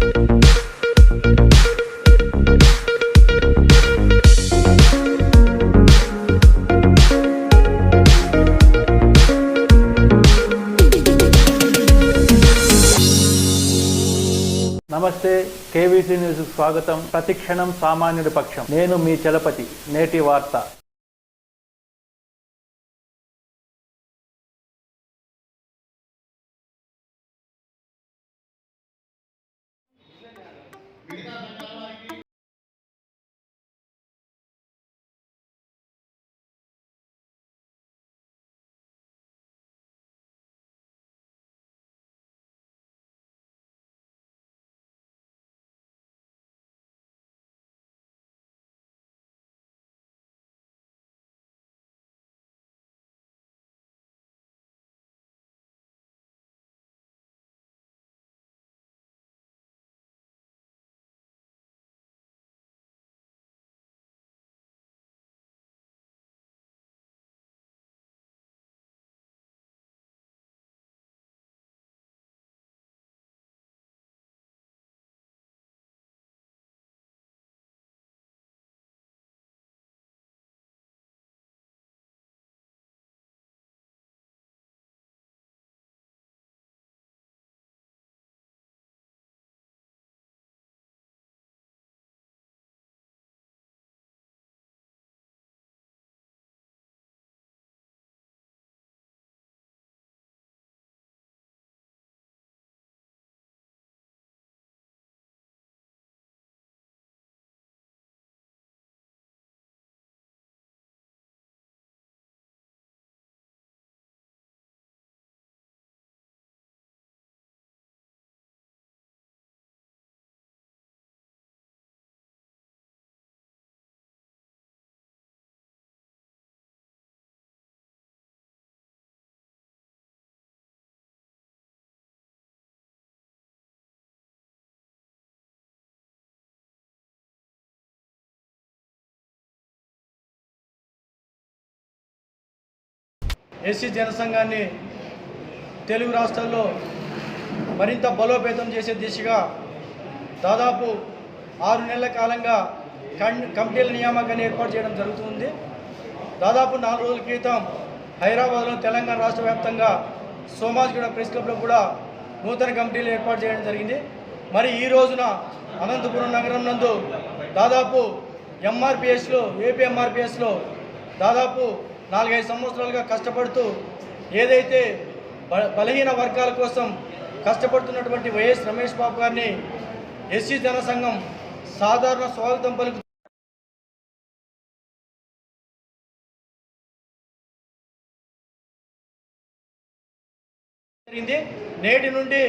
నమస్తే, KVC news స్వాగతం. ప్రతిక్షణం సామాన్యుడి పక్షం. నేను మీ చలపతి. నేటి వార్త. ఎస్సీ జనసంఘాన్ని తెలుగు రాష్ట్రాల్లో మరింత బలోపేతం చేసే దిశగా దాదాపు 6 నెలల కాలంగా కమిటీల నియామకాన్ని ఏర్పాటు చేయడం జరుగుతుంది. దాదాపు 4 రోజుల క్రితం హైదరాబాద్లో తెలంగాణ రాష్ట్ర వ్యాప్తంగా సోమాజిగూడ ప్రెస్ క్లబ్లో కూడా నూతన కమిటీలు ఏర్పాటు చేయడం జరిగింది. మరి ఈ రోజున అనంతపురం నగరం నందు దాదాపు ఎంఆర్పిఎస్లో ఏపీ ఎంఆర్పిఎస్లో దాదాపు 4-5 సంవత్సరాలుగా కష్టపడుతూ ఏదైతే బలహీన వర్గాల కోసం కష్టపడుతున్నటువంటి వైఎస్ రమేష్ బాబు గారిని ఎస్సీ జనసంఘం సాధారణ స్వాగతం పలుకు జరిగింది. నేటి నుండి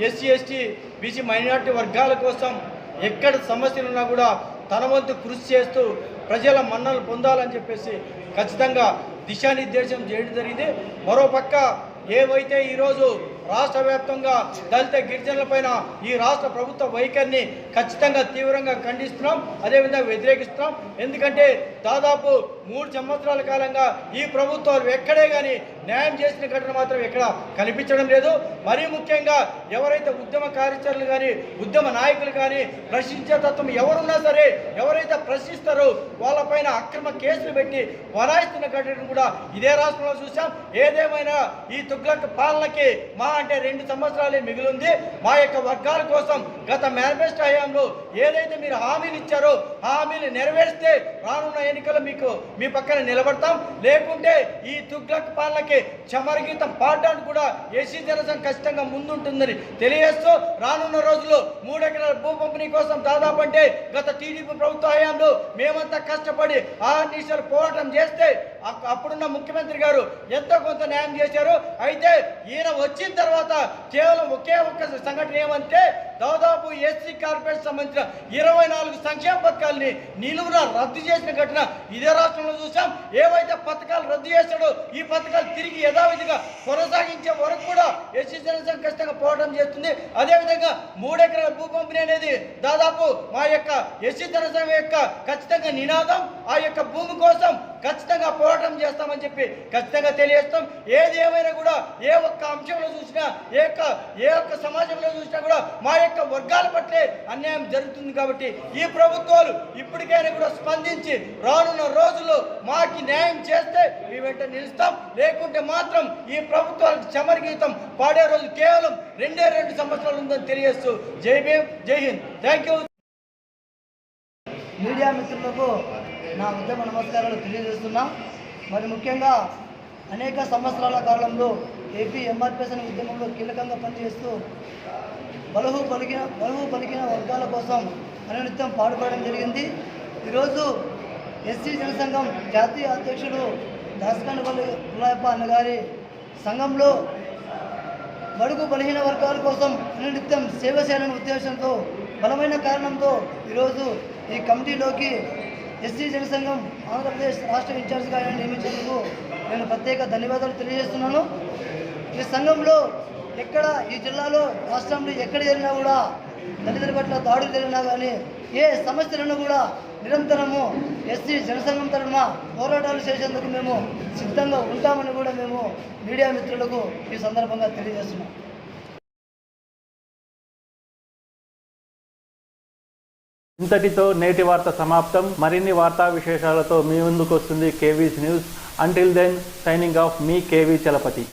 ఎస్సీ ఎస్టీ బీసీ మైనారిటీ వర్గాల కోసం ఎక్కడ సమస్యలున్నా కూడా తన వంతు కృషి చేస్తూ ప్రజల మన్నలు పొందాలని చెప్పేసి ఖచ్చితంగా దిశానిర్దేశం చేయడం జరిగింది. మరోపక్క ఏవైతే ఈరోజు రాష్ట్ర వ్యాప్తంగా దళిత గిరిజనులపైన ఈ రాష్ట్ర ప్రభుత్వ వైఖరిని ఖచ్చితంగా తీవ్రంగా ఖండిస్తున్నాం, అదేవిధంగా వ్యతిరేకిస్తున్నాం. ఎందుకంటే దాదాపు 3 సంవత్సరాల కాలంగా ఈ ప్రభుత్వాలు ఎక్కడే కానీ న్యాయం చేసిన ఘటన మాత్రం ఎక్కడ కనిపించడం లేదు. మరీ ముఖ్యంగా ఎవరైతే ఉద్యమ కార్యాచరణలు కానీ ఉద్యమ నాయకులు కానీ ప్రశ్నించే తత్వం ఎవరున్నా సరే ఎవరైతే ప్రశ్నిస్తారో వాళ్ళపైన అక్రమ కేసులు పెట్టి వరాయిస్తున్న ఘటన కూడా ఇదే రాష్ట్రంలో చూసాం. ఏదేమైనా ఈ తుగ్లక్ పాలనకి మా అంటే 2 సంవత్సరాలే మిగిలింది. మా యొక్క వర్గాల కోసం గత మేనిఫెస్టో హయాంలో ఏదైతే మీరు హామీలు ఇచ్చారో హామీలు నెరవేరిస్తే రానున్న ఎన్నికల్లో మీ పక్కన నిలబడతాం. లేకుంటే ఈ తుగ్లక్ పాలనకి చమరగీతం పాడడానికి కూడా ఎస్సీ జనసంఘం ఖచ్చితంగా ముందుంటుందని తెలియజేస్తూ రానున్న రోజుల్లో 3 ఎకరాల భూ పంపిణీ కోసం దాదాపు అంటే గత టీడీపీ ప్రభుత్వ హయాంలో మేమంతా కష్టపడి 6 నిమిషాలు పోరాటం చేస్తే అప్పుడున్న ముఖ్యమంత్రి గారు ఎంతో కొంత న్యాయం చేశారు. అయితే ఈయన వచ్చిన తర్వాత కేవలం ఒకే ఒక్క సంఘటన ఏమంటే దాదాపు ఎస్సీ కార్పొరేషన్ సంబంధించిన 24 సంక్షేమ పథకాలని నిలువున రద్దు చేసిన ఘటన ఇదే రాష్ట్రంలో చూసాం. ఏవైతే పథకాలు రద్దు చేశాడో ఈ పథకాలు తిరిగి తిరిగి యథావిధిగా కొనసాగించే వరకు కూడా ఎస్సీ జనసంఘం ఖచ్చితంగా పోరాటం చేస్తుంది. అదేవిధంగా 3 ఎకరాల భూ పంపిణీ అనేది దాదాపు మా యొక్క ఎస్సీ జనసంఘం యొక్క ఖచ్చితంగా నినాదం. ఆ యొక్క భూమి కోసం ఖచ్చితంగా పోరాటం చేస్తామని చెప్పి ఖచ్చితంగా తెలియజేస్తాం. ఏది ఏమైనా కూడా ఏ ఒక్క అంశంలో చూసినా ఏ ఒక్క సమాజంలో చూసినా కూడా మా యొక్క వర్గాల పట్లే అన్యాయం జరుగుతుంది. కాబట్టి ఈ ప్రభుత్వాలు ఇప్పటికైనా కూడా స్పందించి రానున్న రోజుల్లో మాకు న్యాయం చేస్తే మీ వెంట నిలుస్తాం. లేకుంటే మాత్రం ఈ ప్రభుత్వాలకు చమరగీతం పాడే రోజు కేవలం 2 సంవత్సరాలు ఉందని తెలియజేస్తూ జై భీమ్, జై హింద్. Thank you. మీడియా మిత్రులకు నా ఉద్యమ నమస్కారాలు తెలియజేస్తున్నా. మరి ముఖ్యంగా అనేక సంవత్సరాల కాలంలో ఏపీ ఎంఆర్పిఎస్ ఉద్యమంలో కీలకంగా పనిచేస్తూ బలుగు పలికిన వర్గాల కోసం అనునిత్యం పాటుపడడం జరిగింది. ఈరోజు ఎస్సీ జనసంఘం జాతీయ అధ్యక్షుడు దాసకానిపల్లి పుల్లాయప్ప అన్నగారి సంఘంలో బడుగు బలహీన వర్గాల కోసం అనునిత్యం సేవ చేయాలనే ఉద్దేశంతో బలమైన కారణంతో ఈరోజు ఈ కమిటీలోకి ఎస్సీ జనసంఘం ఆంధ్రప్రదేశ్ రాష్ట్ర ఇన్ఛార్జిగా ఆయన నియమించేందుకు నేను ప్రత్యేక ధన్యవాదాలు తెలియజేస్తున్నాను. ఈ సంఘంలో ఎక్కడ ఈ జిల్లాలో రాష్ట్రంలో ఎక్కడ జరిగినా కూడా దళితుల పట్ల దాడులు జరిగినా కానీ ఏ సమస్యలను కూడా నిరంతరము ఎస్సీ జనసంఘం తరఫున పోరాటాలు చేసేందుకు మేము సిద్ధంగా ఉంటామని కూడా మేము మీడియా మిత్రులకు ఈ సందర్భంగా తెలియజేస్తున్నాం. ఇంతటితో నేటి వార్త సమాప్తం. మరిన్ని వార్తా విశేషాలతో మీ ముందుకు వస్తుంది KV's news. Until then signing off మీ కేవీ చలపతి.